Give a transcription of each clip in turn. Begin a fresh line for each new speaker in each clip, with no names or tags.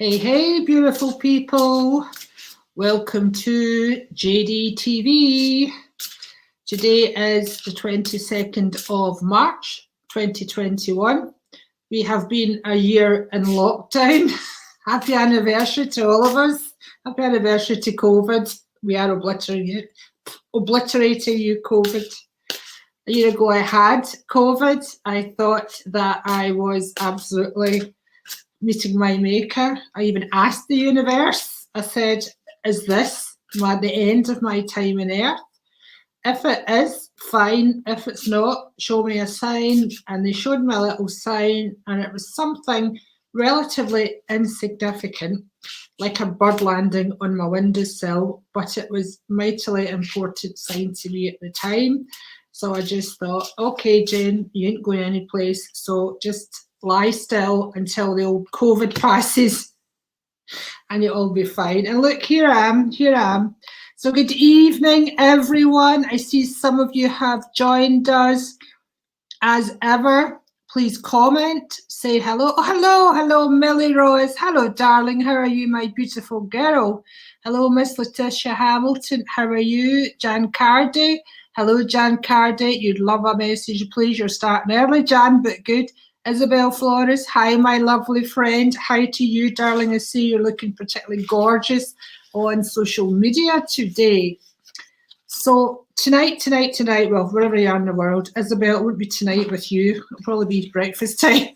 Hey, hey, beautiful people. Welcome to JDTV. Today is the 22nd of March, 2021. We have been a year in lockdown. Happy anniversary to all of us. Happy anniversary to COVID. We are obliterating you, COVID. A year ago I had COVID. I thought that I was absolutely meeting my maker. I even asked the universe, I said, is this the end of my time on earth? If it is, fine. If it's not, show me a sign. And they showed me a little sign, and it was something relatively insignificant, like a bird landing on my windowsill, but it was mightily important sign to me at the time. So I just thought, okay, Jane, you ain't going any place, so just lie still until the old COVID passes and you'll all be fine. And look, here I am. So good evening, everyone. I see some of you have joined us. As ever, please comment, say hello. Oh, hello, Millie Rose. Hello, darling. How are you, my beautiful girl? Hello, Miss Letitia Hamilton. How are you? Jan Cardy. Hello, Jan Cardy. You'd love a message, please. You're starting early, Jan, but good. Isabel Flores, hi, my lovely friend. Hi to you, darling. I see you're looking particularly gorgeous on social media today. So tonight, well, wherever you are in the world, Isabel, it won't be tonight with you. It'll probably be breakfast time.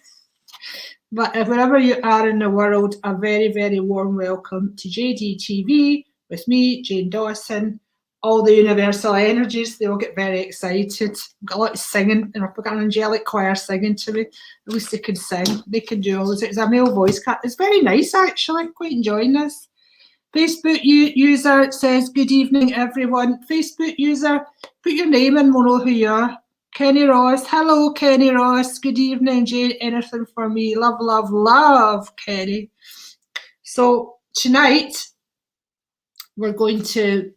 But wherever you are in the world, a very, very warm welcome to JDTV with me, Jane Dawson. All the universal energies, they all get very excited. I've got a lot of singing, and I've got an angelic choir singing to me. At least they can sing. They can do all this. It's a male voice cut. It's very nice, actually. Quite enjoying this. Facebook user says, good evening, everyone. Facebook user, put your name in, we'll know who you are. Kenny Ross. Hello, Kenny Ross. Good evening, Jane. Anything for me? Love, love, love, Kenny. So tonight, we're going to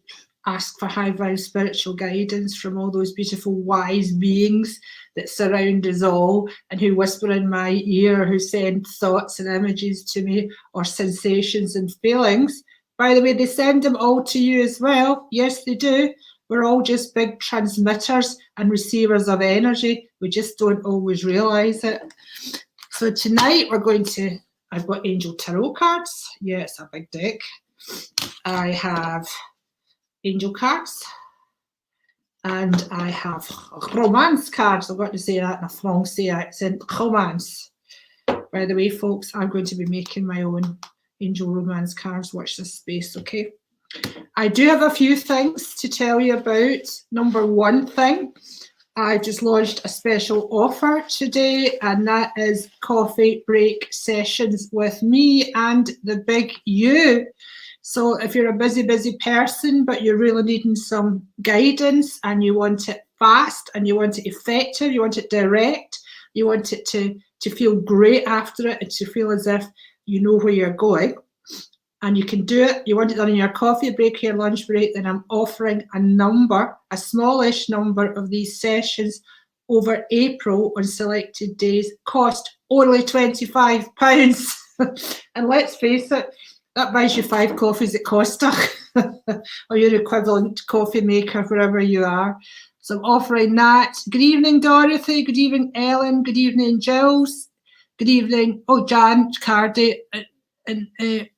ask for high vibe spiritual guidance from all those beautiful wise beings that surround us all and who whisper in my ear, who send thoughts and images to me, or sensations and feelings. By the way, they send them all to you as well. Yes, they do. We're all just big transmitters and receivers of energy. We just don't always realize it. So tonight I've got angel tarot cards. Yeah, it's a big deck. I have angel cards, and I have romance cards. I've got to say that in a Francais accent. Romance. By the way, folks, I'm going to be making my own angel romance cards. Watch this space, okay? I do have a few things to tell you about. Number one thing, I just launched a special offer today, and that is coffee break sessions with me and the big U. So if you're a busy person, but you're really needing some guidance and you want it fast and you want it effective, you want it direct, you want it to feel great after it and to feel as if you know where you're going and you can do it, you want it done in your coffee break, your lunch break, then I'm offering a smallish number of these sessions over April on selected days, cost only £25. And let's face it, that buys you 5 coffees at Costa or your equivalent coffee maker wherever you are. So I'm offering that. Good evening, Dorothy. Good evening, Ellen. Good evening, Gilles. Good evening, Jan Cardy and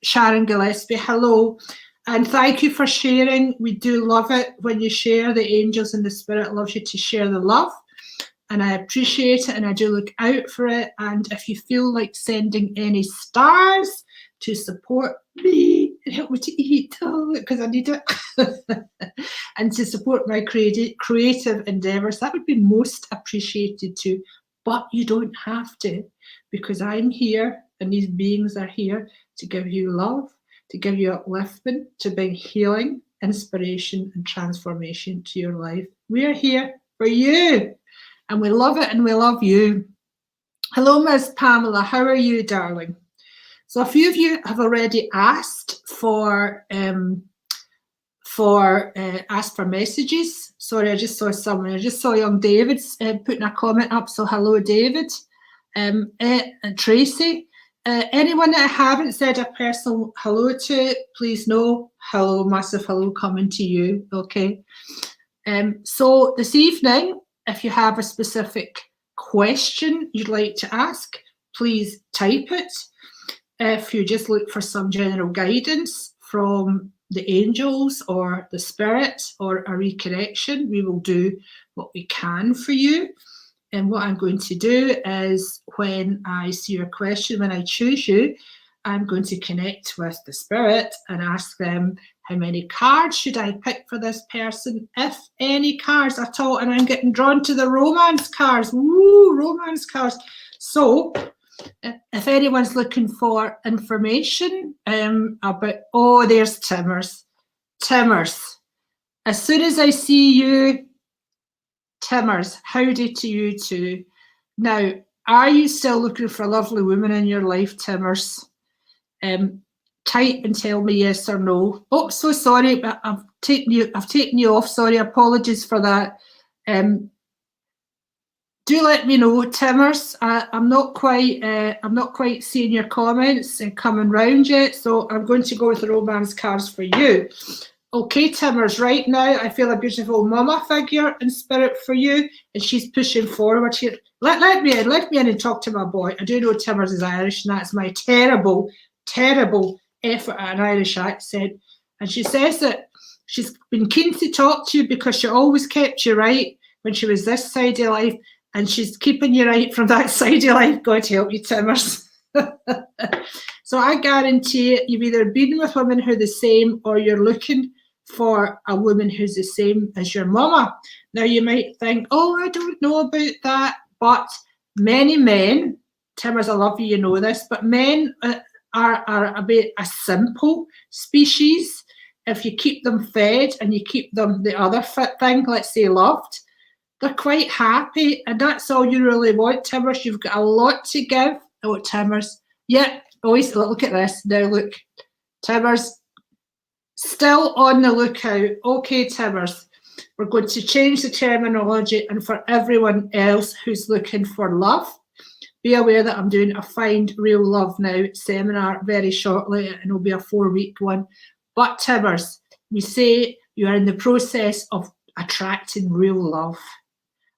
Sharon Gillespie. Hello. And thank you for sharing. We do love it when you share. The angels and the spirit loves you to share the love. And I appreciate it and I do look out for it. And if you feel like sending any stars to support me and help me to eat, because I need it, and to support my creative endeavours, that would be most appreciated too. But you don't have to, because I'm here and these beings are here to give you love, to give you upliftment, to bring healing, inspiration and transformation to your life. We're here for you and we love it and we love you. Hello, Miss Pamela. How are you, darling? So a few of you have already asked for messages. Sorry, I just saw someone. I just saw young David putting a comment up. So hello, David. And Tracy. Anyone that I haven't said a personal hello to, please know, hello, massive hello coming to you, okay? So this evening, if you have a specific question you'd like to ask, please type it. If you just look for some general guidance from the angels or the spirit or a reconnection, we will do what we can for you. And what I'm going to do is, when I see your question, when I choose you, I'm going to connect with the spirit and ask them, how many cards should I pick for this person, if any cards at all? And I'm getting drawn to the romance cards. Woo, romance cards. So if anyone's looking for information about, oh, there's Timmers. Timmers. As soon as I see you, Timmers, howdy to you too. Now, are you still looking for a lovely woman in your life, Timmers? Type and tell me yes or no. Oh, so sorry, but I've taken you off. Sorry, apologies for that. Do let me know, Timmers. I'm not quite seeing your comments coming round yet, so I'm going to go with the romance cards for you. Okay, Timmers, right now I feel a beautiful mama figure in spirit for you, and she's pushing forward here. Let me in and talk to my boy. I do know Timmers is Irish, and that's my terrible effort at an Irish accent. And she says that she's been keen to talk to you because she always kept you right when she was this side of life, and she's keeping you right from that side of life. God help you, Timmers. So I guarantee you've either been with women who are the same, or you're looking for a woman who's the same as your mama. Now you might think, oh, I don't know about that, but many men, Timmers, I love you, you know this, but men are a bit a simple species. If you keep them fed and you keep them the other fit thing, let's say loved, they're quite happy, and that's all you really want, Timmers. You've got a lot to give. Oh, Timmers. Yeah, always look at this. Now look, Timmers, still on the lookout. Okay, Timmers, we're going to change the terminology, and for everyone else who's looking for love, be aware that I'm doing a Find Real Love Now seminar very shortly, and it'll be a 4-week one. But Timmers, we say you are in the process of attracting real love.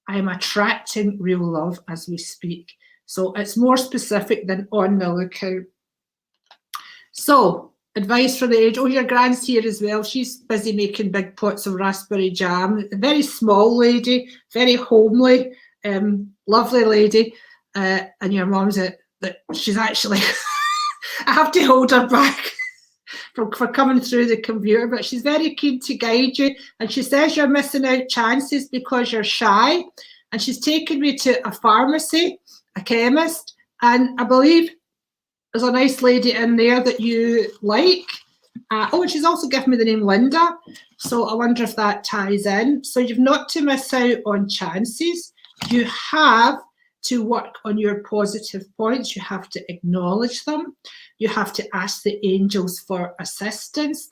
I am attracting real love as we speak. So it's more specific than on the lookout. So, advice for the age. Oh, your grand's here as well. She's busy making big pots of raspberry jam. A very small lady, very homely, lovely lady. And your mum's she's actually, I have to hold her back for coming through the computer, but she's very keen to guide you. And she says you're missing out chances because you're shy. And she's taken me to a pharmacy, a chemist, and I believe there's a nice lady in there that you like. Oh, and she's also given me the name Linda. So I wonder if that ties in. So you've not to miss out on chances. You have to work on your positive points. You have to acknowledge them. You have to ask the angels for assistance.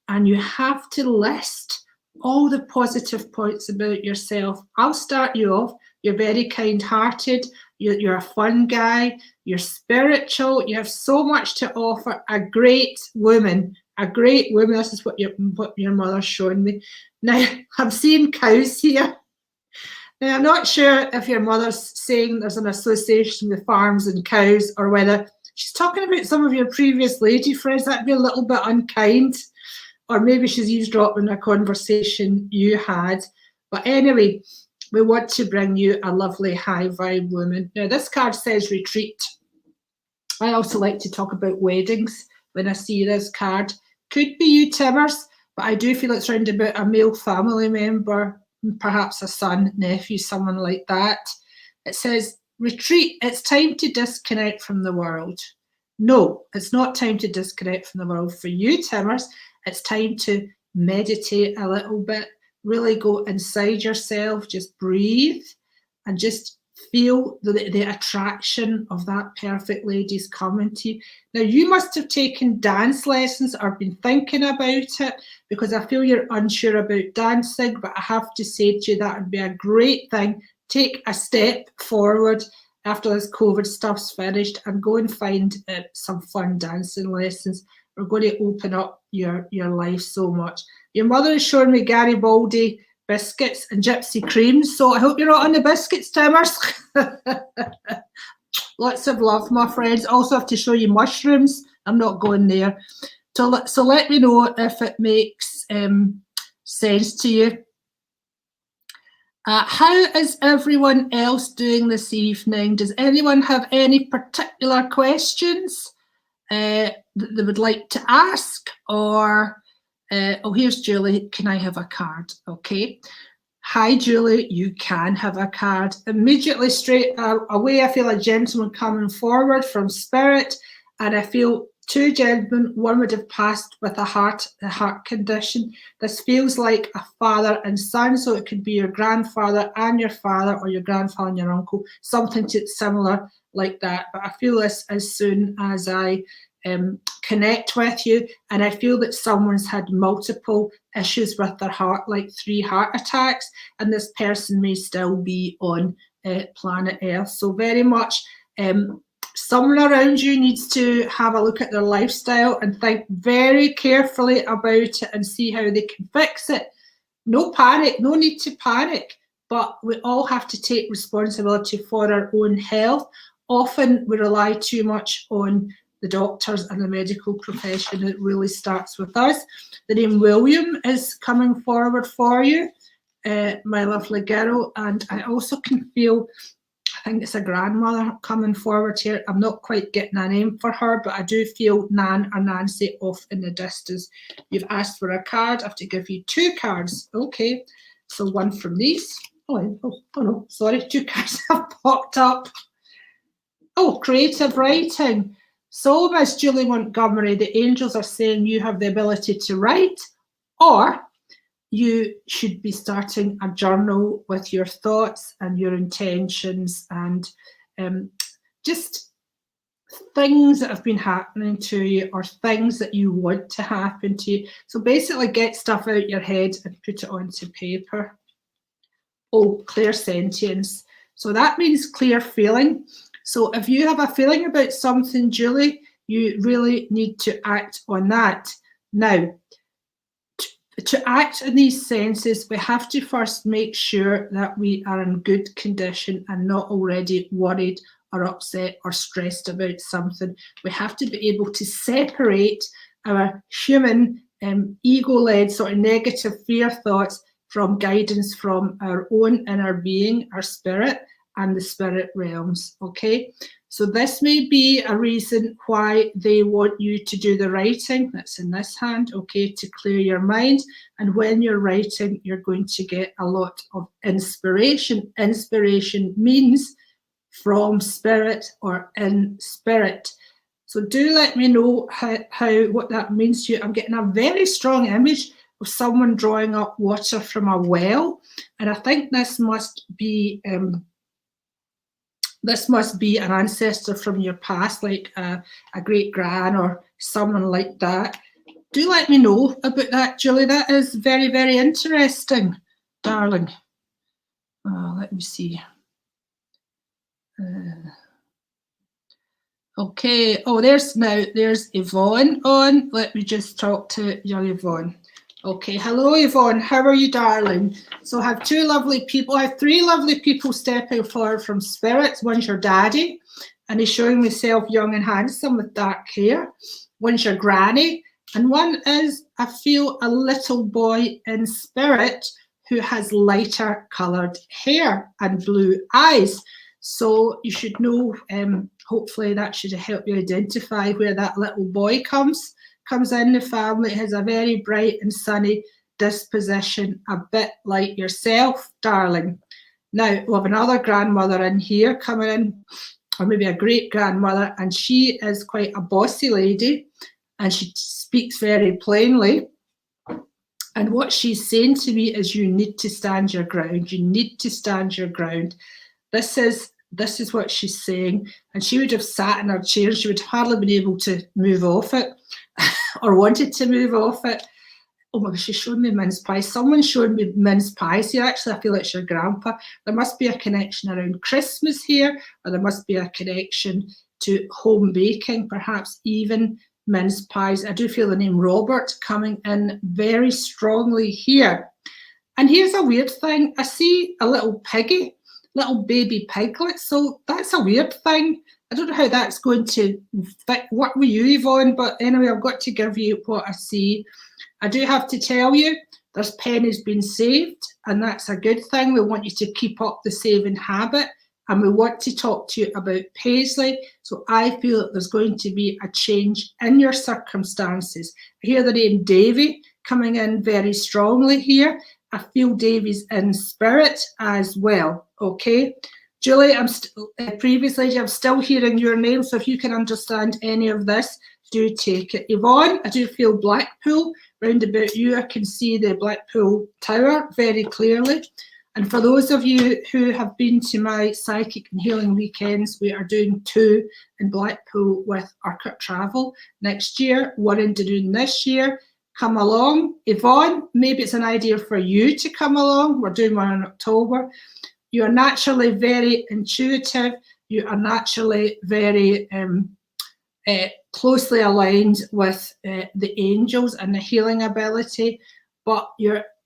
And you have to list all the positive points about yourself. I'll start you off. You're very kind-hearted. You're a fun guy. You're spiritual. You have so much to offer. A great woman. A great woman. This is what your mother's showing me. Now, I'm seeing cows here. Now, I'm not sure if your mother's saying there's an association with farms and cows, or whether she's talking about some of your previous lady friends. That'd be a little bit unkind. Or maybe she's eavesdropping a conversation you had. But anyway, we want to bring you a lovely high vibe woman. Now, this card says retreat. I also like to talk about weddings when I see this card. Could be you, Timmers, but I do feel it's round about a male family member, perhaps a son, nephew, someone like that. It says, retreat, it's time to disconnect from the world. No, it's not time to disconnect from the world. For you, Timmers, it's time to meditate a little bit, really go inside yourself, just breathe and just feel the attraction of that perfect lady's coming to you. Now, you must have taken dance lessons or been thinking about it, because I feel you're unsure about dancing, but I have to say to you that would be a great thing. Take a step forward after this COVID stuff's finished, and go and find some fun dancing lessons. We're going to open up your life so much. Your mother is showing me Garibaldi biscuits and gypsy creams, so I hope you're not on the biscuits, Timmers. Lots of love, my friends. Also have to show you mushrooms. I'm not going there. So let me know if it makes sense to you. How is everyone else doing this evening? Does anyone have any particular questions that they would like to ask? Or, oh, here's Julie. Can I have a card? Okay. Hi, Julie. You can have a card. Immediately straight away, I feel a gentleman coming forward from Spirit, and I feel two gentlemen. One would have passed with a heart condition. This feels like a father and son, so it could be your grandfather and your father, or your grandfather and your uncle, something similar like that. But I feel this as soon as I connect with you, and I feel that someone's had multiple issues with their heart, like 3 heart attacks, and this person may still be on planet Earth. So very much someone around you needs to have a look at their lifestyle and think very carefully about it and see how they can fix it. No panic, no need to panic, but we all have to take responsibility for our own health. Often we rely too much on the doctors and the medical profession. It really starts with us. The name William is coming forward for you, my lovely girl, and I also can feel, I think it's a grandmother coming forward here. I'm not quite getting a name for her, but I do feel Nan or Nancy off in the distance. You've asked for a card. I have to give you 2 cards. Okay, so one from these. Oh no, sorry, 2 cards have popped up. Oh, creative writing. So, Miss Julie Montgomery, the angels are saying you have the ability to write, or you should be starting a journal with your thoughts and your intentions and just things that have been happening to you, or things that you want to happen to you. So basically get stuff out your head and put it onto paper. Oh, clairsentience. So that means clear feeling. So if you have a feeling about something, Julie, you really need to act on that. Now, to act on these senses, we have to first make sure that we are in good condition and not already worried or upset or stressed about something. We have to be able to separate our human ego-led sort of negative fear thoughts from guidance from our own inner being, our spirit, and the spirit realms, okay? So this may be a reason why they want you to do the writing, that's in this hand, okay, to clear your mind. And when you're writing, you're going to get a lot of inspiration. Inspiration means from spirit or in spirit. So do let me know what that means to you. I'm getting a very strong image of someone drawing up water from a well, and I think this must be an ancestor from your past, like a great gran or someone like that. Do let me know about that, Julie. That is very, very interesting, darling. Let me see. Okay. Oh, there's Yvonne on. Let me just talk to young Yvonne. Okay, hello Yvonne, how are you, darling? So I have 2 lovely people, I have 3 lovely people stepping forward from spirit. One's your daddy, and he's showing himself young and handsome with dark hair. One's your granny, and one is, I feel, a little boy in spirit who has lighter coloured hair and blue eyes. So you should know, hopefully that should help you identify where that little boy comes in the family. Has a very bright and sunny disposition, a bit like yourself, darling. Now, we have another grandmother in here coming in, or maybe a great grandmother, and she is quite a bossy lady, and she speaks very plainly. And what she's saying to me is, you need to stand your ground. You need to stand your ground. This is what she's saying. And she would have sat in her chair. She would hardly been able to move off it or wanted to move off it. oh my gosh, she's showing me mince pie. Someone's showing me mince pies here. Actually, I feel like it's your grandpa. There must be a connection around Christmas here, or there must be a connection to home baking, perhaps even mince pies. I do feel the name Robert coming in very strongly here. And here's a weird thing. I see a little piggy, little baby piglet. So that's a weird thing. I don't know how that's going to fit. What were you, Yvonne? But anyway, I've got to give you what I see. I do have to tell you, there's pennies being saved, and that's a good thing. We want you to keep up the saving habit, and we want to talk to you about Paisley. So I feel that there's going to be a change in your circumstances. I hear the name Davy coming in very strongly here. I feel Davy's in spirit as well, okay? Julie, previous lady, I'm still hearing your name, so if you can understand any of this, do take it. Yvonne, I do feel Blackpool. Round about you, I can see the Blackpool Tower very clearly. And for those of you who have been to my psychic and healing weekends, we are doing 2 in Blackpool with Urquhart Travel next year, 1 in Doon this year. Come along. Yvonne, maybe it's an idea for you to come along. We're doing 1 in October. You are naturally very intuitive. You are naturally very closely aligned with the angels and the healing ability, but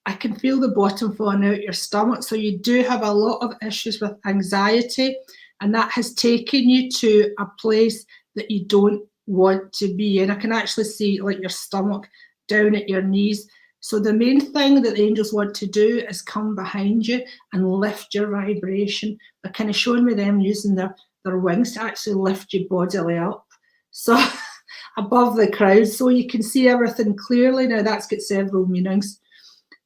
I can feel the bottom falling out your stomach. So you do have a lot of issues with anxiety, and that has taken you to a place that you don't want to be in. I can actually see like your stomach down at your knees. So the main thing that the angels want to do is come behind you and lift your vibration. They're kind of showing me them using their wings to actually lift your bodily up. So above the crowd, so you can see everything clearly. Now that's got several meanings.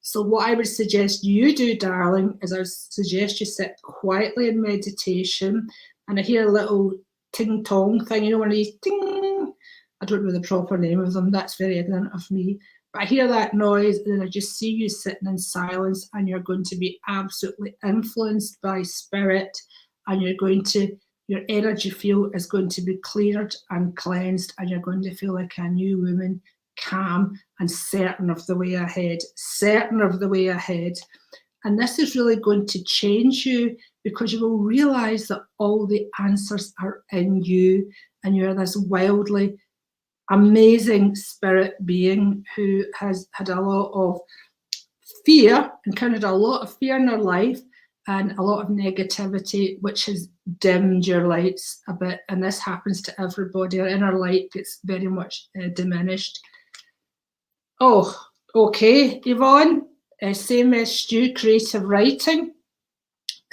So what I would suggest you do, darling, is I would suggest you sit quietly in meditation. And I hear a little ting tong thing, you know, one of these ting. I don't know the proper name of them. That's very ignorant of me. But I hear that noise, and then I just see you sitting in silence, and you're going to be absolutely influenced by spirit, and your energy field is going to be cleared and cleansed, and you're going to feel like a new woman, calm and certain of the way ahead, certain of the way ahead. And this is really going to change you, because you will realize that all the answers are in you, and you're this wildly amazing spirit being who has had a lot of fear, encountered a lot of fear in her life and a lot of negativity, which has dimmed your lights a bit. And this happens to everybody. Our inner light gets very much diminished. Oh, okay, Yvonne, same as Stu, creative writing.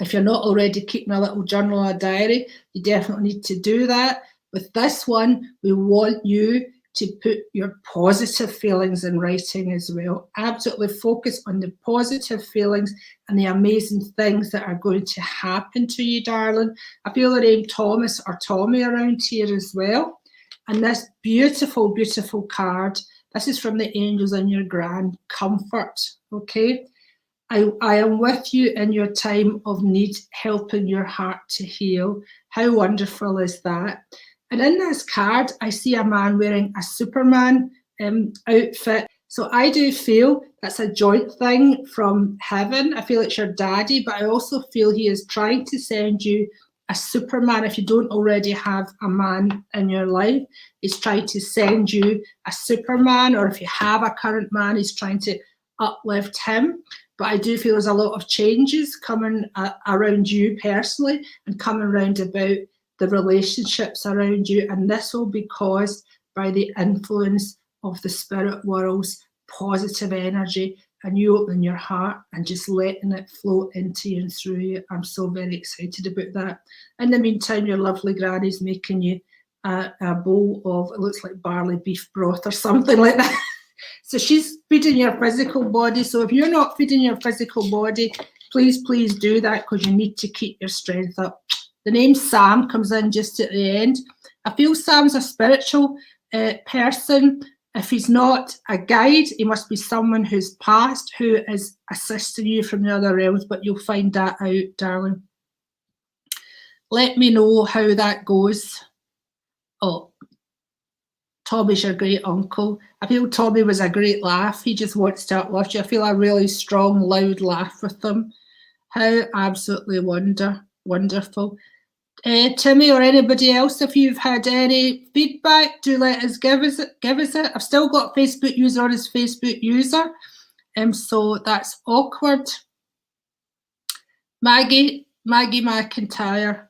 If you're not already keeping a little journal or a diary, you definitely need to do that. With this one, we want you to put your positive feelings in writing as well. Absolutely focus on the positive feelings and the amazing things that are going to happen to you, darling. I feel the name Thomas or Tommy around here as well. And this beautiful, beautiful card, this is from the angels in your grand comfort, okay? I am with you in your time of need, helping your heart to heal. How wonderful is that? And in this card, I see a man wearing a Superman outfit. So I do feel that's a joint thing from heaven. I feel it's your daddy, but I also feel he is trying to send you a Superman. If you don't already have a man in your life, he's trying to send you a Superman, or if you have a current man, he's trying to uplift him. But I do feel there's a lot of changes coming around you personally, and coming around about the relationships around you, and this will be caused by the influence of the spirit world's positive energy, and you opening your heart and just letting it flow into you and through you. I'm so very excited about that. In the meantime, your lovely granny's making you a bowl of, it looks like barley beef broth or something like that. So she's feeding your physical body. So if you're not feeding your physical body, please do that, because you need to keep your strength up. The name Sam comes in just at the end. I feel Sam's a spiritual person. If he's not a guide, he must be someone who's passed, who is assisting you from the other realms, but you'll find that out, darling. Let me know how that goes. Oh, Tommy's your great uncle. I feel Tommy was a great laugh. He just wants to uplift you. I feel a really strong, loud laugh with him. How absolutely wonderful. Timmy or anybody else, if you've had any feedback, do let us give us it. I've still got Facebook user on his Facebook user, so that's awkward. Maggie McIntyre,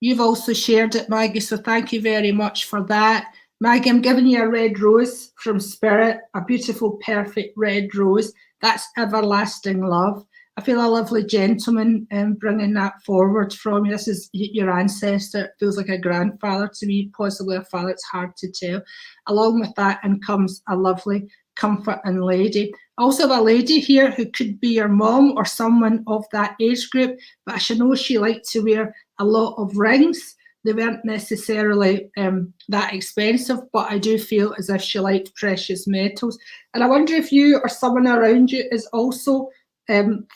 you've also shared it, Maggie, so thank you very much for that. Maggie, I'm giving you a red rose from Spirit, a beautiful, perfect red rose. That's everlasting love. I feel a lovely gentleman bringing that forward from you. This is your ancestor. It feels like a grandfather to me, possibly a father. It's hard to tell. Along with that, and comes a lovely comforting lady. Also have a lady here who could be your mom or someone of that age group, but I should know she liked to wear a lot of rings. They weren't necessarily that expensive, but I do feel as if she liked precious metals. And I wonder if you or someone around you is also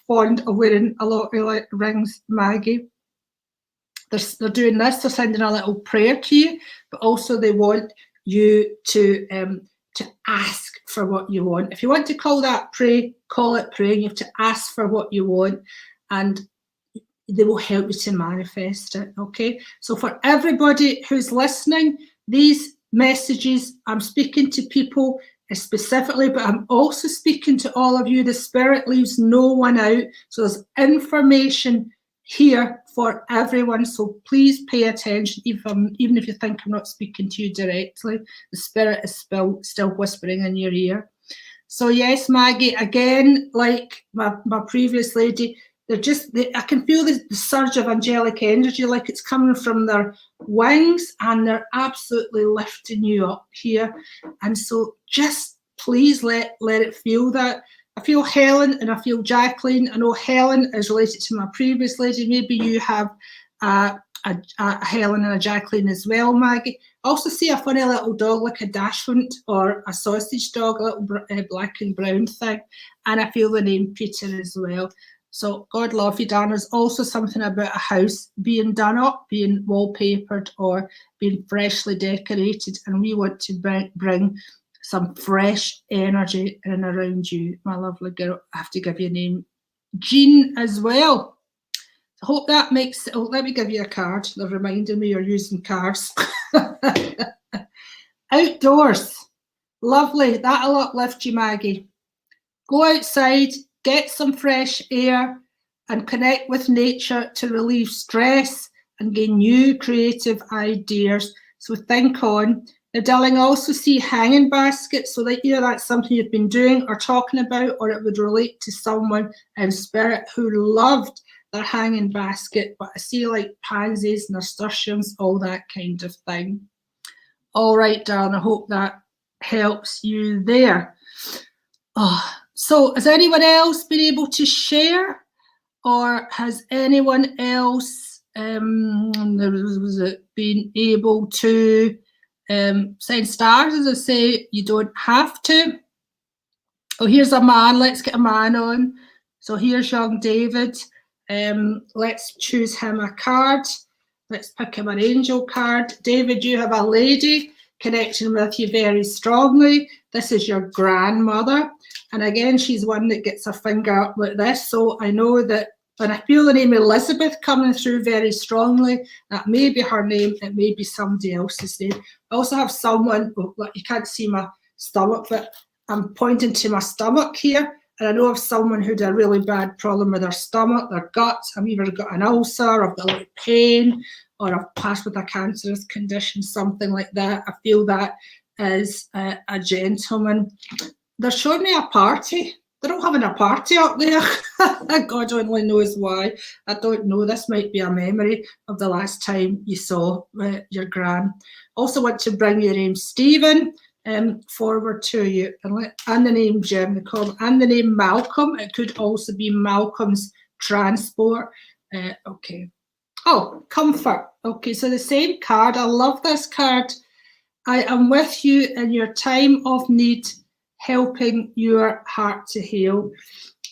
fond of wearing a lot of rings, Maggie. They're doing this, they're sending a little prayer to you, but also they want you to ask for what you want. If you want to call that pray, call it praying. You have to ask for what you want, and they will help you to manifest it, okay? So for everybody who's listening, these messages, I'm speaking to people specifically, but I'm also speaking to all of you. The Spirit leaves no one out. So there's information here for everyone. So please pay attention, even if you think I'm not speaking to you directly. The Spirit is still whispering in your ear. So yes, Maggie, again, like my previous lady, I can feel the surge of angelic energy, like it's coming from their wings, and they're absolutely lifting you up here. And so just please let it feel that. I feel Helen and I feel Jacqueline. I know Helen is related to my previous lady. Maybe you have a Helen and a Jacqueline as well, Maggie. I also see a funny little dog, like a dachshund or a sausage dog, a little black and brown thing. And I feel the name Peter as well. So God love you, Dan. There's also something about a house being done up, being wallpapered or being freshly decorated. And we want to bring some fresh energy in and around you, my lovely girl. I have to give you a name. Jean as well. I hope that makes, oh, let me give you a card. They're reminding me you're using cards. Outdoors. Lovely. That'll uplift you, Maggie. Go outside, get some fresh air and connect with nature to relieve stress and gain new creative ideas. So think on. Now, darling, I also see hanging baskets, so that either that's something you've been doing or talking about, or it would relate to someone in spirit who loved their hanging basket. But I see like pansies, nasturtiums, all that kind of thing. All right, darling, I hope that helps you there. Oh, so has anyone else been able to share, or has anyone else been able to send stars? As I say, you don't have to. Oh, here's a man. Let's get a man on. So here's young David. Let's choose him a card. Let's pick him an angel card. David, you have a lady connecting with you very strongly. This is your grandmother. And again, she's one that gets her finger up like this. So I know that when I feel the name Elizabeth coming through very strongly, that may be her name, it may be somebody else's name. I also have someone, look, you can't see my stomach, but I'm pointing to my stomach here. And I know of someone who had a really bad problem with their stomach, their guts. I've either got an ulcer, I've got a lot of pain, or I've passed with a cancerous condition, something like that. I feel that is a gentleman. They're showing me a party. They're all having a party up there. God only knows why. I don't know. This might be a memory of the last time you saw your gran. Also want to bring your name Stephen forward to you, and the name Jim, and the name Malcolm. It could also be Malcolm's Transport. Okay. Oh, comfort. Okay, so the same card. I love this card. I am with you in your time of need, helping your heart to heal.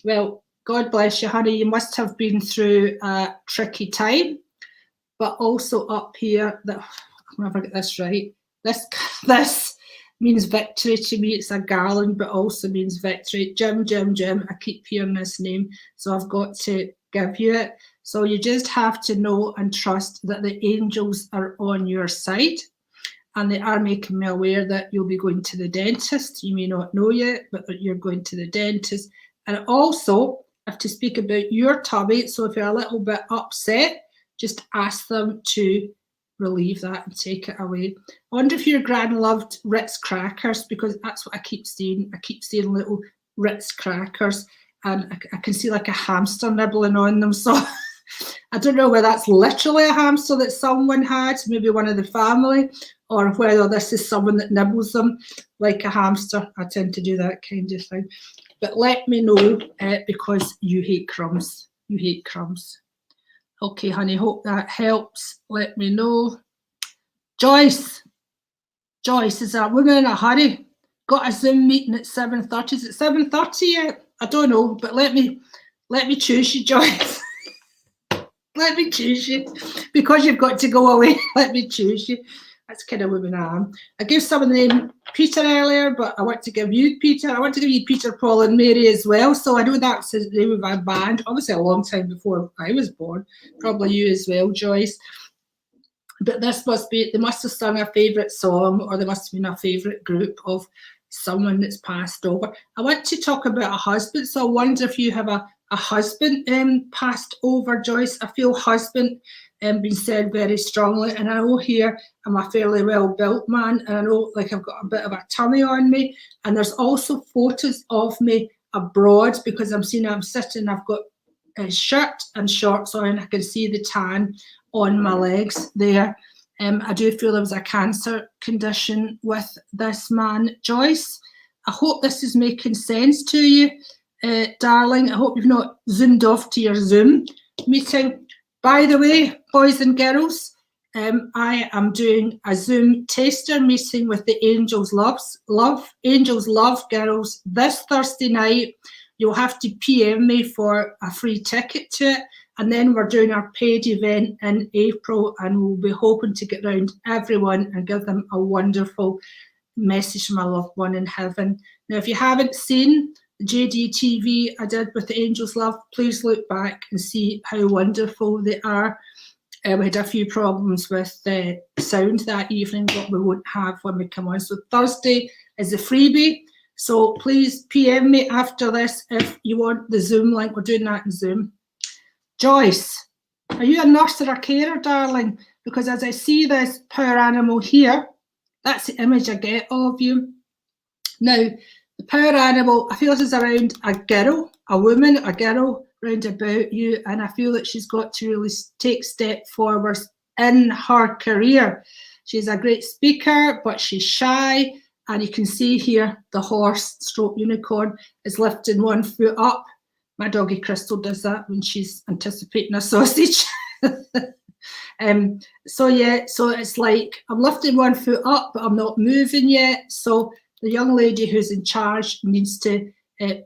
Well, God bless you, honey. You must have been through a tricky time, but also up here, that I'll never get this right. This means victory to me. It's a garland, but also means victory. Jim, Jim, Jim. I keep hearing this name, so I've got to give you it. So you just have to know and trust that the angels are on your side, and they are making me aware that you'll be going to the dentist. You may not know yet, but that you're going to the dentist. And also, I have to speak about your tummy. So if you're a little bit upset, just ask them to relieve that and take it away. I wonder if your gran loved Ritz crackers, because that's what I keep seeing. I keep seeing little Ritz crackers, and I can see like a hamster nibbling on them. So I don't know whether that's literally a hamster that someone had, maybe one of the family, or whether this is someone that nibbles them like a hamster. I tend to do that kind of thing. But let me know, because you hate crumbs. You hate crumbs. Okay, honey, hope that helps. Let me know. Joyce. Joyce, is a woman in a hurry. Got a Zoom meeting at 7:30. Is it 7:30 yet? I don't know, but let me choose you, Joyce. Let me choose you. Because you've got to go away, let me choose you. That's the kind of woman I am. I gave someone the name Peter earlier, but I want to give you Peter. I want to give you Peter, Paul and Mary as well. So I know that's the name of my band. Obviously a long time before I was born. Probably you as well, Joyce. But this must be, they must have sung a favourite song, or they must have been a favourite group of someone that's passed over. I want to talk about a husband. So I wonder if you have a husband passed over, Joyce. I feel husband been said very strongly, and I know here I'm a fairly well-built man, and I know like I've got a bit of a tummy on me, and there's also photos of me abroad, because I'm sitting, I've got a shirt and shorts on, I can see the tan on my legs there. I do feel there was a cancer condition with this man, Joyce. I hope this is making sense to you, darling. I hope you've not zoomed off to your Zoom meeting. By the way, boys and girls, I am doing a Zoom taster meeting with the Angels Love girls this Thursday night. You'll have to PM me for a free ticket to it. And then we're doing our paid event in April, and we'll be hoping to get round everyone and give them a wonderful message from my loved one in heaven. Now, if you haven't seen the JDTV I did with the Angels Love, please look back and see how wonderful they are. We had a few problems with the sound that evening, but we won't have when we come on. So Thursday is a freebie. So please PM me after this if you want the Zoom link. We're doing that in Zoom. Joyce, are you a nurse or a carer, darling? Because as I see this power animal here, that's the image I get of you. Now, the power animal, I feel this is around a girl, a woman, a girl round about you, and I feel that she's got to really take step forward in her career. She's a great speaker, but she's shy, and you can see here the horse stroke unicorn is lifting one foot up. My doggy Crystal does that when she's anticipating a sausage. So yeah, so it's like I'm lifting one foot up, but I'm not moving yet. So the young lady who's in charge needs to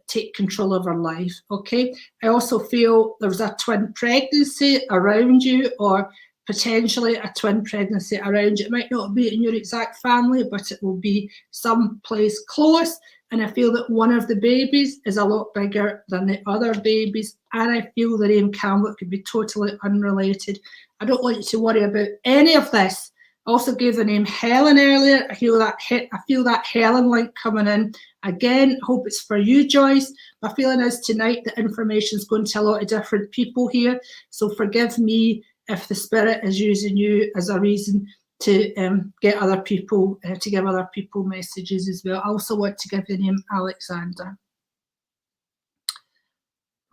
take control of her life, okay? I also feel there's a twin pregnancy around you, or potentially a twin pregnancy around you. It might not be in your exact family, but it will be someplace close. And I feel that one of the babies is a lot bigger than the other babies. And I feel the name Campbell could be totally unrelated. I don't want you to worry about any of this. I also gave the name Helen earlier. I feel that Helen link coming in. Again, hope it's for you, Joyce. My feeling is tonight the information is going to a lot of different people here. So forgive me if the spirit is using you as a reason to get other people, to give other people messages as well. I also want to give the name Alexander.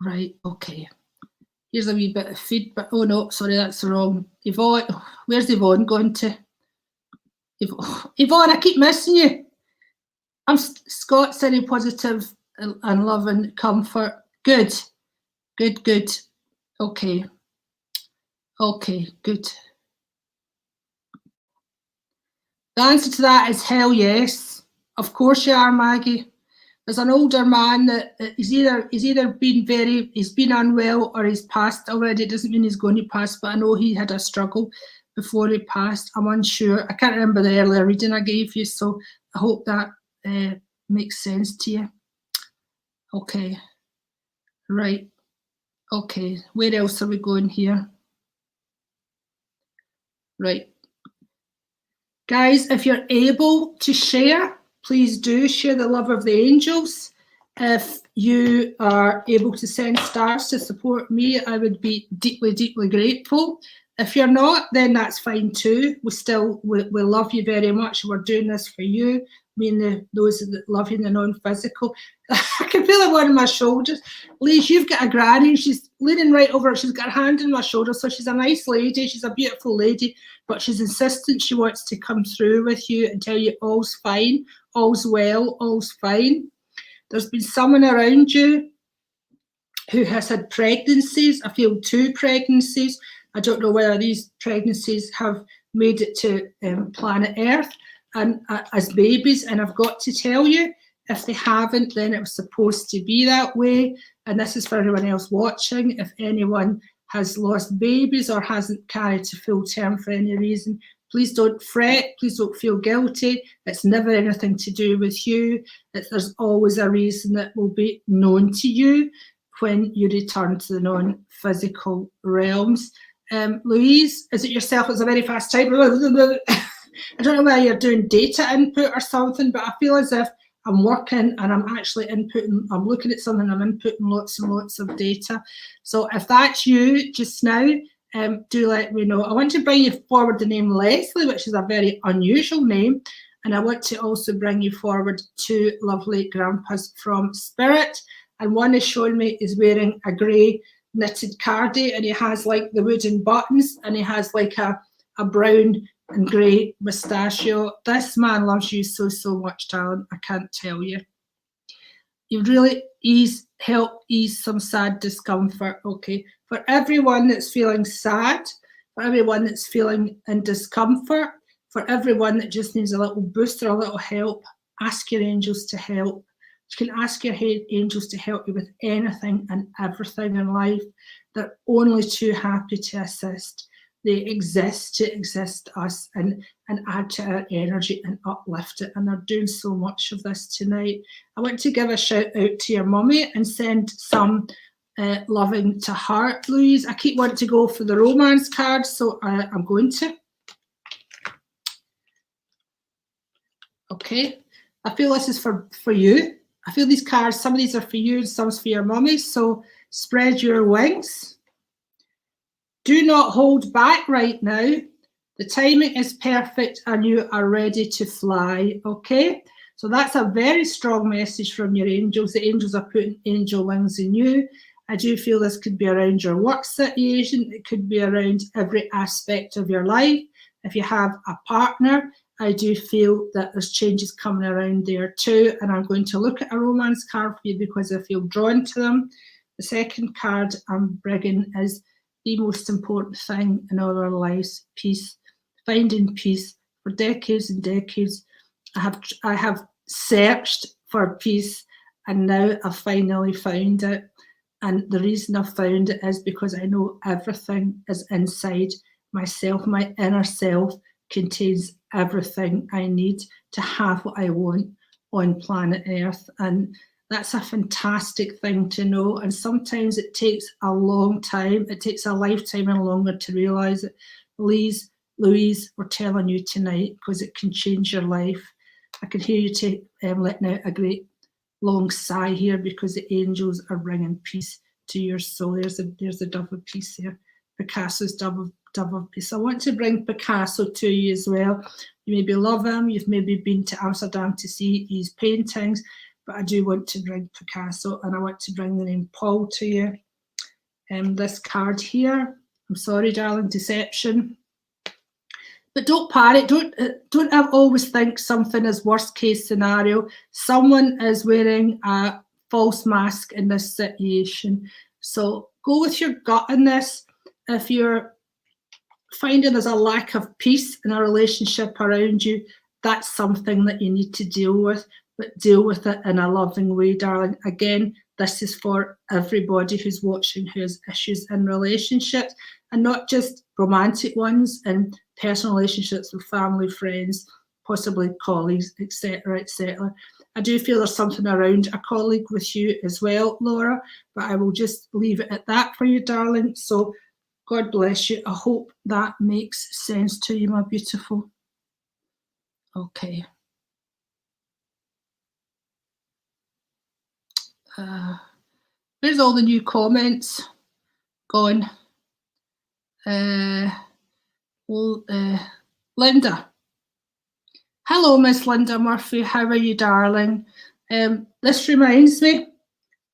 Right, okay. Here's a wee bit of feedback. Oh no, sorry, that's wrong. Yvonne, where's Yvonne going to? Yvonne, I keep missing you. I'm Scott, sending positive and love and comfort. Good, good, good. Okay. Okay, good. The answer to that is hell yes. Of course you are, Maggie. There's an older man that he's either been unwell or he's passed already. It doesn't mean he's going to pass, but I know he had a struggle before he passed. I'm unsure. I can't remember the earlier reading I gave you, so I hope that makes sense to you. Okay, right. Okay, where else are we going here? Right. Guys, if you're able to share, please do share the love of the angels. If you are able to send stars to support me, I would be deeply, deeply grateful. If you're not, then that's fine too. We love you very much. We're doing this for you. Me and those that love you in the non-physical. I can feel it on my shoulders. Liz, you've got a granny. She's leaning right over. She's got her hand on my shoulder. So she's a nice lady. She's a beautiful lady, but she's insistent she wants to come through with you and tell you all's fine, all's well, all's fine. There's been someone around you who has had pregnancies. I feel 2 pregnancies. I don't know whether these pregnancies have made it to planet Earth and as babies. And I've got to tell you, if they haven't, then it was supposed to be that way. And this is for everyone else watching. If anyone has lost babies or hasn't carried to full term for any reason, please don't fret. Please don't feel guilty. It's never anything to do with you. There's always a reason that will be known to you when you return to the non-physical realms. Louise, is it yourself? It's a very fast type. I don't know whether you're doing data input or something, but I feel as if I'm working and I'm actually inputting, I'm looking at something, I'm inputting lots and lots of data. So if that's you just now, do let me know. I want to bring you forward the name Leslie, which is a very unusual name. And I want to also bring you forward 2 lovely grandpas from Spirit. And one is showing me is wearing a grey knitted cardi, and he has like the wooden buttons, and he has like a brown and grey mustachio. This man loves you so, so much, darling. I can't tell you. You really help ease some sad discomfort. Okay, for everyone that's feeling sad, for everyone that's feeling in discomfort, for everyone that just needs a little boost or a little help, ask your angels to help. You can ask your angels to help you with anything and everything in life. They're only too happy to assist. They exist to assist us and add to our energy and uplift it. And they're doing so much of this tonight. I want to give a shout out to your mummy and send some loving to her, Louise. I keep wanting to go for the romance card, so I'm going to. Okay, I feel this is for you. I feel these cards, some of these are for you and some's for your mummy. So spread your wings. Do not hold back right now. The timing is perfect and you are ready to fly, okay? So that's a very strong message from your angels. The angels are putting angel wings in you. I do feel this could be around your work situation. It could be around every aspect of your life. If you have a partner, I do feel that there's changes coming around there too. And I'm going to look at a romance card for you because I feel drawn to them. The second card I'm bringing is the most important thing in all our lives, peace. Finding peace. For decades and decades, I have searched for peace, and now I've finally found it. And the reason I've found it is because I know everything is inside myself. My inner self contains everything I need to have what I want on planet Earth. And that's a fantastic thing to know. And sometimes it takes a long time. It takes a lifetime and longer to realise it. Louise, we're telling you tonight because it can change your life. I can hear you letting out a great long sigh here because the angels are bringing peace to your soul. There's a dove of peace here. Picasso's dove of peace. I want to bring Picasso to you as well. You maybe love him. You've maybe been to Amsterdam to see his paintings, but I do want to bring Picasso, and I want to bring the name Paul to you. This card here. I'm sorry, darling, deception. But don't panic. Don't always think something is worst case scenario. Someone is wearing a false mask in this situation. So go with your gut in this. If you're finding there's a lack of peace in a relationship around you, that's something that you need to deal with, but deal with it in a loving way, darling. Again, this is for everybody who's watching who has issues in relationships, and not just romantic ones, and personal relationships with family, friends, possibly colleagues, etc., etc. I do feel there's something around a colleague with you as well, Laura, but I will just leave it at that for you, darling. So God bless you. I hope that makes sense to you, my beautiful. Okay. Where's all the new comments gone? Linda. Hello, Miss Linda Murphy. How are you, darling? This reminds me,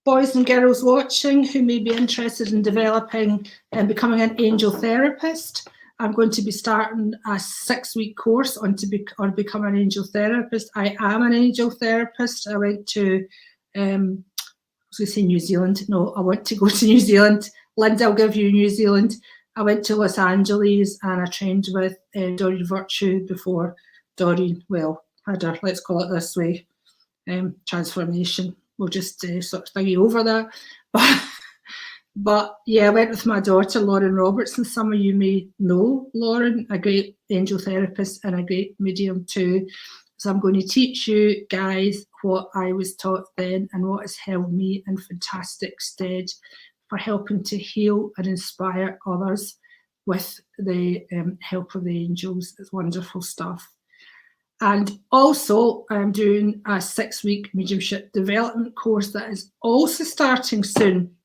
boys and girls watching who may be interested in developing and becoming an angel therapist, I'm going to be starting a 6-week course on become an angel therapist. I am an angel therapist. I went to, I was going to say New Zealand. No, I want to go to New Zealand. Linda, I'll give you New Zealand. I went to Los Angeles and I trained with Doreen Virtue before Doreen, well, had her, let's call it this way, transformation. We'll just sort of thingy over that. But yeah, I went with my daughter, Lauren Robertson. Some of you may know Lauren, a great angel therapist and a great medium too. So I'm going to teach you guys what I was taught then and what has held me in fantastic stead for helping to heal and inspire others with the help of the angels. It's wonderful stuff. And also, I'm doing a 6-week mediumship development course that is also starting soon.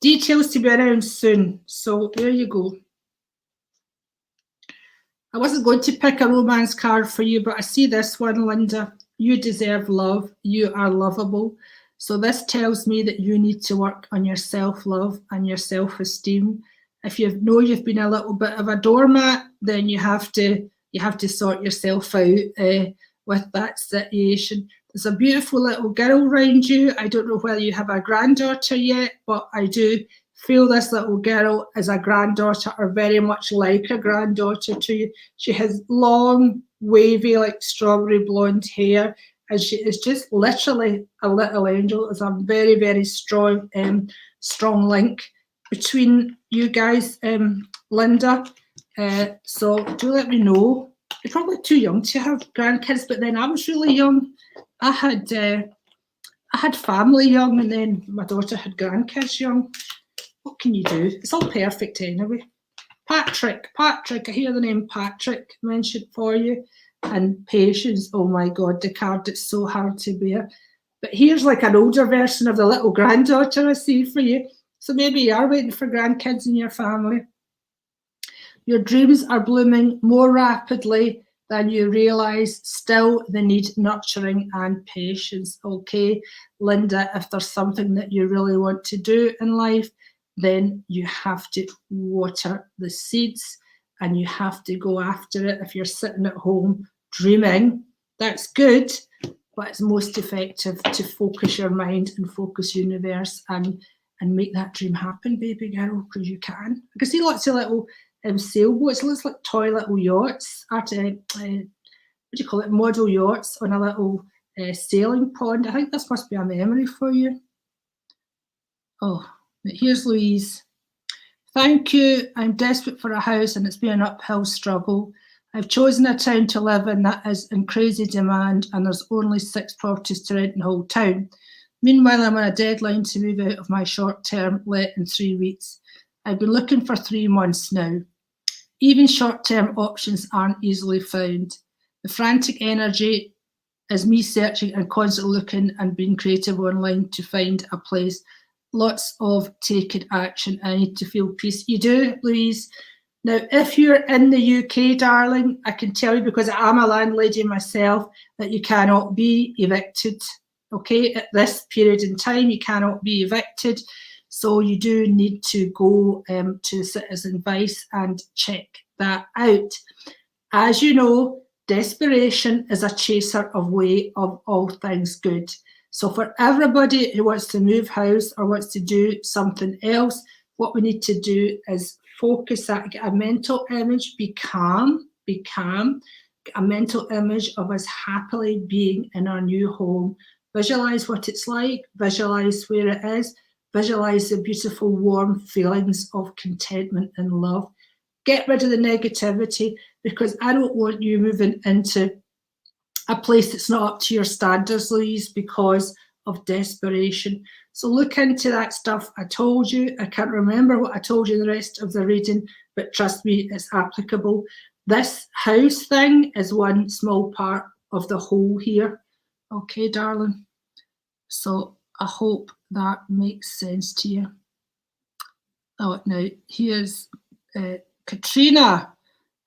Details to be announced soon. So there you go. I wasn't going to pick a romance card for you, but I see this one, Linda. You deserve love. You are lovable. So this tells me that you need to work on your self-love and your self-esteem. If you know you've been a little bit of a doormat, then you have to sort yourself out with that situation. There's a beautiful little girl around you. I don't know whether you have a granddaughter yet, but I do feel this little girl is a granddaughter or very much like a granddaughter to you. She has long, wavy, like strawberry blonde hair, and she is just literally a little angel. There's a very, very strong link between you guys, Linda. So do let me know. You're probably too young to have grandkids, but then I was really young. I had family young, and then my daughter had grandkids young. What can you do? It's all perfect anyway. Patrick, I hear the name Patrick mentioned for you. And Patience, oh my God, the card, it's so hard to bear. But here's like an older version of the little granddaughter I see for you. So maybe you are waiting for grandkids in your family. Your dreams are blooming more rapidly than you realise. Still, they need nurturing and patience. Okay, Linda, if there's something that you really want to do in life, then you have to water the seeds and you have to go after it. If you're sitting at home dreaming, that's good, but it's most effective to focus your mind and focus universe and make that dream happen, baby girl, because you can. I can see lots of little sailboats. It looks like toy little yachts, what do you call it, model yachts on a little sailing pond. I think this must be a memory for you. Oh, here's Louise. Thank you. I'm desperate for a house and it's been an uphill struggle. I've chosen a town to live in that is in crazy demand and there's only 6 properties to rent in the whole town. Meanwhile, I'm on a deadline to move out of my short-term let in 3 weeks. I've been looking for 3 months now. Even short-term options aren't easily found. The frantic energy is me searching and constantly looking and being creative online to find a place. Lots of taking action. I need to feel peace. You do, Louise. Now, if you're in the UK, darling, I can tell you, because I'm a landlady myself, that you cannot be evicted. Okay, at this period in time, you cannot be evicted. So you do need to go to Citizen Vice and check that out. As you know, desperation is a chaser away of all things good. So for everybody who wants to move house or wants to do something else, what we need to do is focus that, get a mental image, be calm, get a mental image of us happily being in our new home Visualize what it's like, visualize where it is, visualize the beautiful, warm feelings of contentment and love. Get rid of the negativity, because I don't want you moving into a place that's not up to your standards, Louise, because of desperation. So look into that stuff. I told you, I can't remember what I told you in the rest of the reading, but trust me, it's applicable. This house thing is one small part of the whole here. Okay, darling. So I hope that makes sense to you. Oh, now here's Katrina.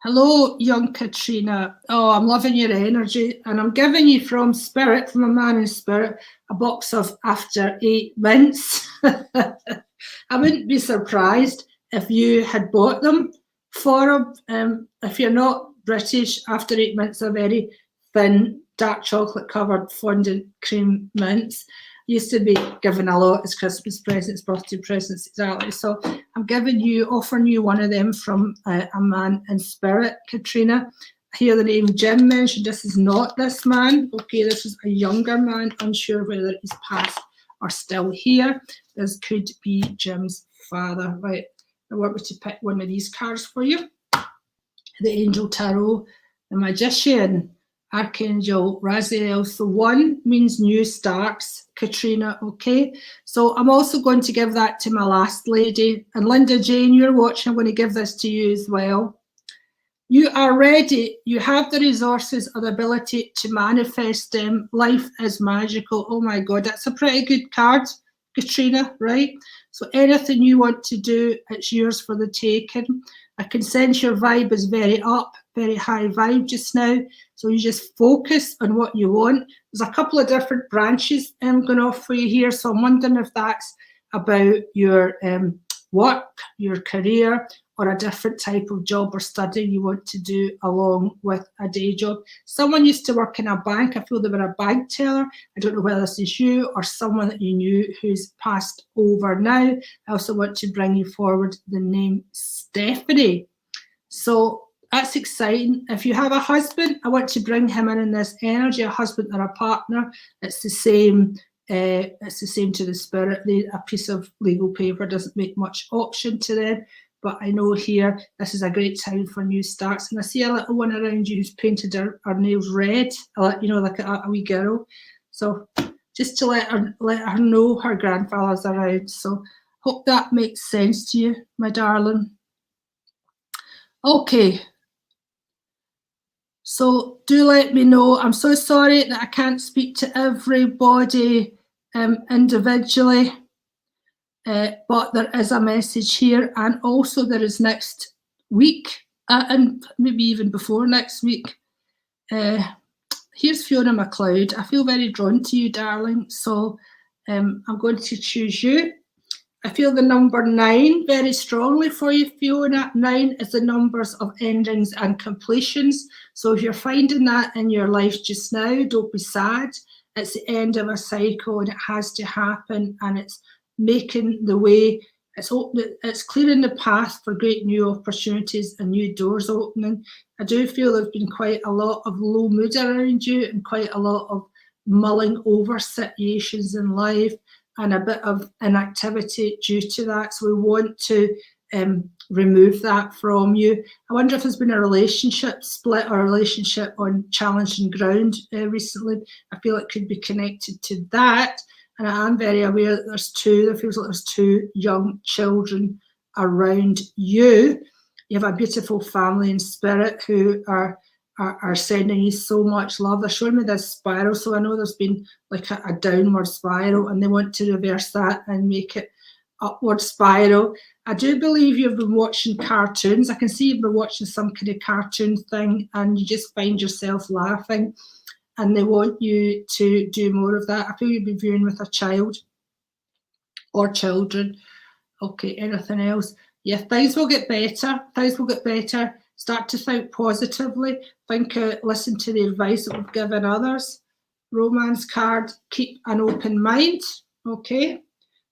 Hello, young Katrina. Oh, I'm loving your energy, and I'm giving you from Spirit, from a man in Spirit, a box of After 8 mints. I wouldn't be surprised if you had bought them for him. If you're not British, After 8 mints are very thin, dark chocolate covered fondant cream mints. Used to be given a lot as Christmas presents, birthday presents, exactly. So I'm offering you one of them from a man in Spirit, Katrina. I hear the name Jim mentioned. This is not this man. Okay, this is a younger man, unsure whether he's passed or still here. This could be Jim's father. Right, I want me to pick one of these cards for you. The Angel Tarot, the Magician, Archangel Raziel. So 1 means new starts, Katrina, okay? So I'm also going to give that to my last lady. And Linda Jane, you're watching, I'm going to give this to you as well. You are ready. You have the resources or the ability to manifest them. Life is magical. Oh my God, that's a pretty good card, Katrina, right? So anything you want to do, it's yours for the taking. I can sense your vibe is very up, very high vibe just now. So you just focus on what you want. There's a couple of different branches going off for you here. So I'm wondering if that's about your work, your career, or a different type of job or study you want to do along with a day job. Someone used to work in a bank. I feel they were a bank teller. I don't know whether this is you or someone that you knew who's passed over now. I also want to bring you forward the name Stephanie. So that's exciting. If you have a husband, I want to bring him in this energy, a husband or a partner. It's the same. It's the same to the Spirit. A piece of legal paper doesn't make much option to them. But I know here, this is a great time for new starts. And I see a little one around you who's painted her nails red, you know, like a wee girl. So just to let her know her grandfather's around. So hope that makes sense to you, my darling. Okay. So do let me know. I'm so sorry that I can't speak to everybody individually. But there is a message here, and also there is next week, and maybe even before next week. Here's Fiona MacLeod. I feel very drawn to you, darling, so I'm going to choose you. I feel the number 9 very strongly for you, Fiona. 9 is the numbers of endings and completions. So if you're finding that in your life just now, don't be sad. It's the end of a cycle and it has to happen, and it's making the way, it's clearing the path for great new opportunities and new doors opening. I do feel there's been quite a lot of low mood around you and quite a lot of mulling over situations in life and a bit of inactivity due to that. So we want to remove that from you. I wonder if there's been a relationship split or a relationship on challenging ground recently. I feel it could be connected to that. And I am very aware that there feels like there's 2 young children around you. You have a beautiful family in Spirit who are sending you so much love. They're showing me this spiral, so I know there's been like a downward spiral, and they want to reverse that and make it upward spiral. I do believe you've been watching cartoons. I can see you've been watching some kind of cartoon thing, and you just find yourself laughing. And they want you to do more of that. I feel you've been viewing with a child or children. Okay, anything else? Yeah, things will get better. Things will get better. Start to think positively. Listen to the advice that we've given others. Romance card, keep an open mind. Okay.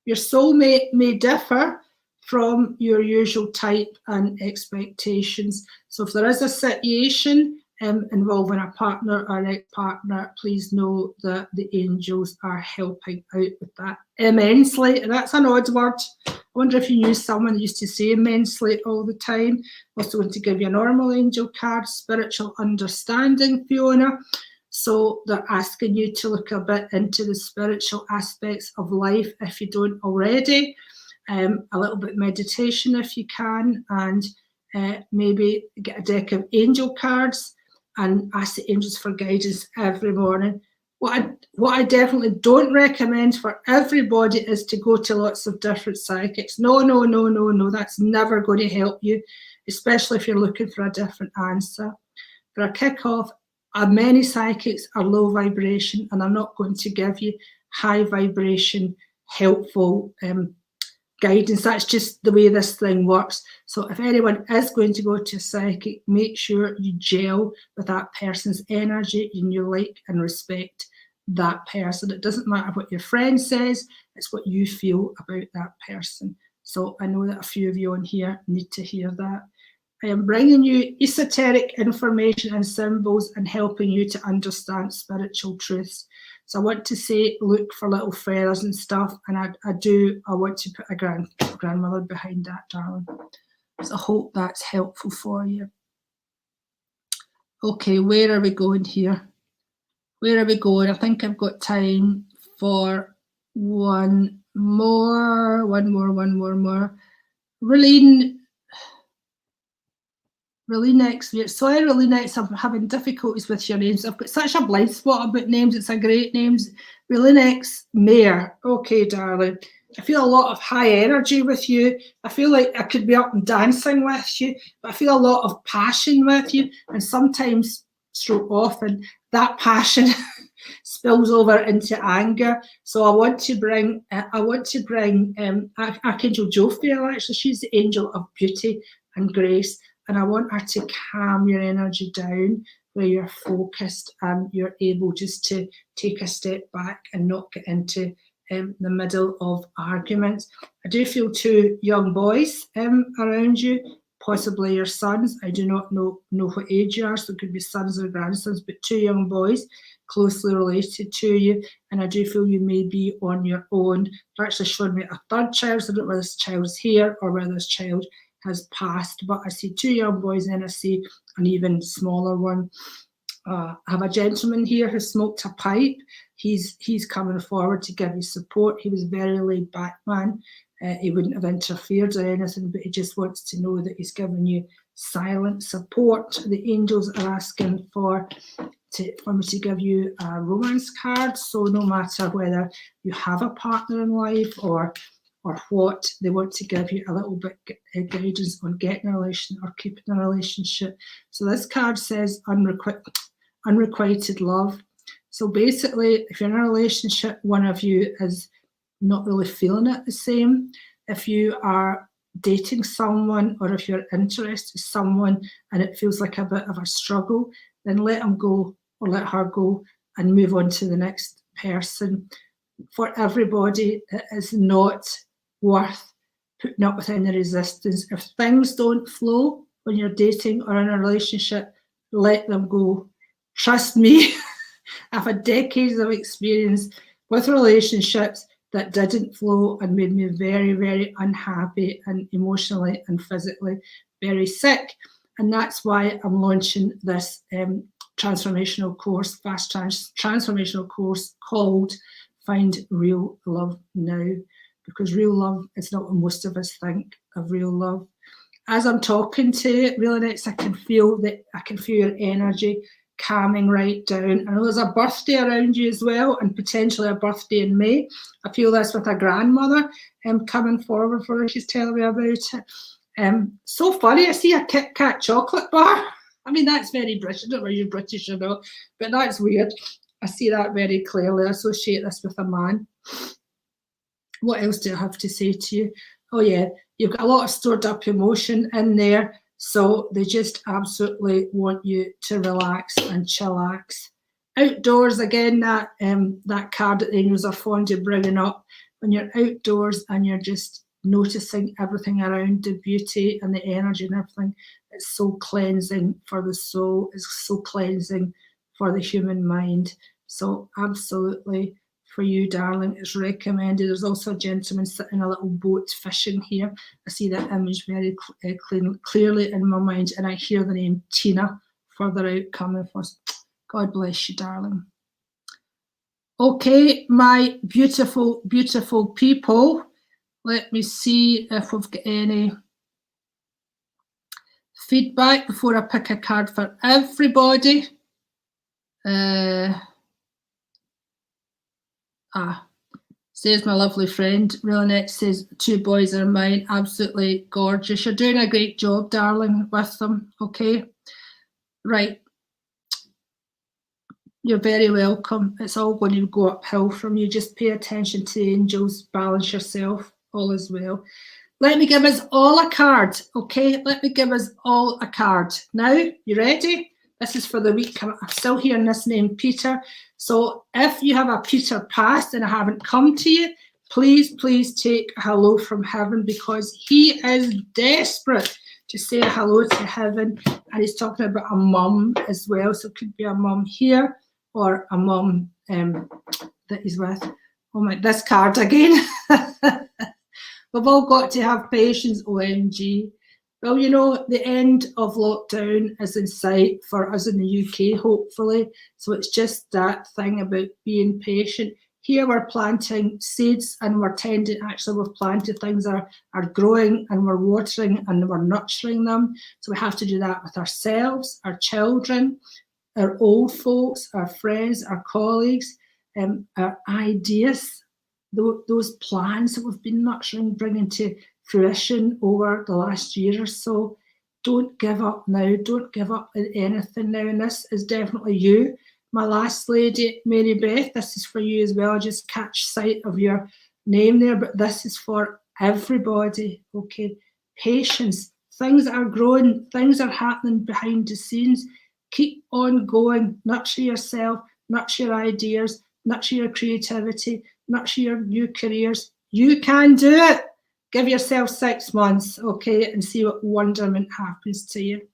Your soulmate may differ from your usual type and expectations. So if there is a situation involving a partner or ex-partner, please know that the angels are helping out with that immensely. And that's an odd word. I wonder if you knew someone that used to say immensely all the time. Also going to give you a normal angel card, spiritual understanding, Fiona. So they're asking you to look a bit into the spiritual aspects of life if you don't already. A little bit of meditation if you can, and maybe get a deck of angel cards and ask the angels for guidance every morning. What I definitely don't recommend for everybody is to go to lots of different psychics. No, that's never going to help you, especially if you're looking for a different answer. For a kick-off, many psychics are low vibration and are not going to give you high vibration, helpful guidance. That's just the way this thing works. So if anyone is going to go to a psychic, make sure you gel with that person's energy and you like and respect that person. It doesn't matter what your friend says, it's what you feel about that person. So I know that a few of you on here need to hear that. I am bringing you esoteric information and symbols and helping you to understand spiritual truths. So I want to say, look for little feathers and stuff, and I want to put a grandmother behind that, darling. So I hope that's helpful for you. Okay, where are we going here? Where are we going? I think I've got time for one more. Really next week. Sorry, really next. I'm having difficulties with your names. I've got such a blind spot about names. It's a great names. Really next Mayor. Okay, darling. I feel a lot of high energy with you. I feel like I could be up and dancing with you, but I feel a lot of passion with you, and sometimes, stroke often, that passion spills over into anger. So I want to bring Archangel Jophiel. Actually, she's the angel of beauty and grace. And I want her to calm your energy down where you're focused and you're able just to take a step back and not get into the middle of arguments. I do feel two young boys around you, possibly your sons. I do not know what age you are, so it could be sons or grandsons, but two young boys closely related to you. And I do feel you may be on your own. They're actually showing me a third child, so I don't know whether this child's here or whether this child has passed, but I see two young boys and I see an even smaller one. I have a gentleman here who smoked a pipe. He's coming forward to give you support. He was a very laid back man. He wouldn't have interfered or anything, but he just wants to know that he's giving you silent support. The angels are asking for me to give you a romance card. So no matter whether you have a partner in life or what, they want to give you a little bit guidance on getting a relation or keeping a relationship. So this card says unrequited love. So basically, if you're in a relationship, one of you is not really feeling it the same. If you are dating someone or if you're interested in someone and it feels like a bit of a struggle, then let him go or let her go and move on to the next person. For everybody, it is not worth putting up with any resistance. If things don't flow when you're dating or in a relationship, let them go. Trust me, I've had decades of experience with relationships that didn't flow and made me very, very unhappy and emotionally and physically very sick. And that's why I'm launching this transformational course, fast transformational course called Find Real Love Now. Because real love is not what most of us think of real love. As I'm talking to you, really nice, I can feel your energy calming right down. I know there's a birthday around you as well, and potentially a birthday in May. I feel this with a grandmother coming forward for her. She's telling me about it. So funny, I see a Kit Kat chocolate bar. I mean, that's very British. I don't know whether you're British or not, but that's weird. I see that very clearly. I associate this with a man. What else do I have to say to you? Oh yeah, you've got a lot of stored up emotion in there, so they just absolutely want you to relax and chillax. Outdoors, again, that card that the angels are fond of bringing up. When you're outdoors and you're just noticing everything around, the beauty and the energy and everything, It's so cleansing for the soul. It's so cleansing for the human mind. So absolutely for you, darling, it's recommended. There's also a gentleman sitting in a little boat fishing here. I see that image very clearly in my mind, and I hear the name Tina further out coming for us. God bless you, darling. Okay, my beautiful, beautiful people. Let me see if we've got any feedback before I pick a card for everybody. Says my lovely friend, Relinette says, 2 boys are mine, absolutely gorgeous. You're doing a great job, darling, with them, okay? Right. You're very welcome. It's all going to go uphill from you. Just pay attention to the angels, balance yourself, all is well. Let me give us all a card, okay? Let me give us all a card. Now, you ready? This is for the week. I'm still hearing this name, Peter. So if you have a Peter past and I haven't come to you, please, please take a hello from heaven, because he is desperate to say hello to heaven. And he's talking about a mum as well. So it could be a mum here or a mum that he's with. Oh my, this card again. We've all got to have patience, OMG. Well, you know, the end of lockdown is in sight for us in the UK, hopefully. So it's just that thing about being patient. Here we're planting seeds and we're tending, actually we've planted things that are growing, and we're watering and we're nurturing them. So we have to do that with ourselves, our children, our old folks, our friends, our colleagues, our ideas, those plans that we've been nurturing, bringing to fruition over the last year or so. Don't give up now. Don't give up at anything now. And this is definitely you. My last lady, Mary Beth, this is for you as well. I just catch sight of your name there, but this is for everybody, okay? Patience. Things are growing. Things are happening behind the scenes. Keep on going. Nurture yourself. Nurture your ideas. Nurture your creativity. Nurture your new careers. You can do it. Give yourself 6 months, okay, and see what wonderment happens to you.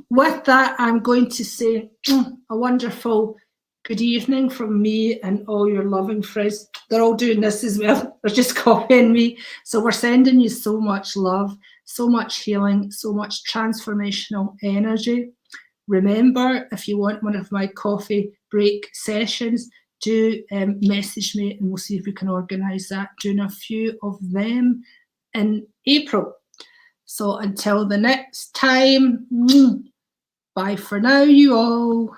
With that, I'm going to say a wonderful good evening from me and all your loving friends. They're all doing this as well. They're just copying me. So we're sending you so much love, so much healing, so much transformational energy. Remember, if you want one of my coffee break sessions, do message me and we'll see if we can organise that. Doing a few of them in April. So until the next time, bye for now, you all.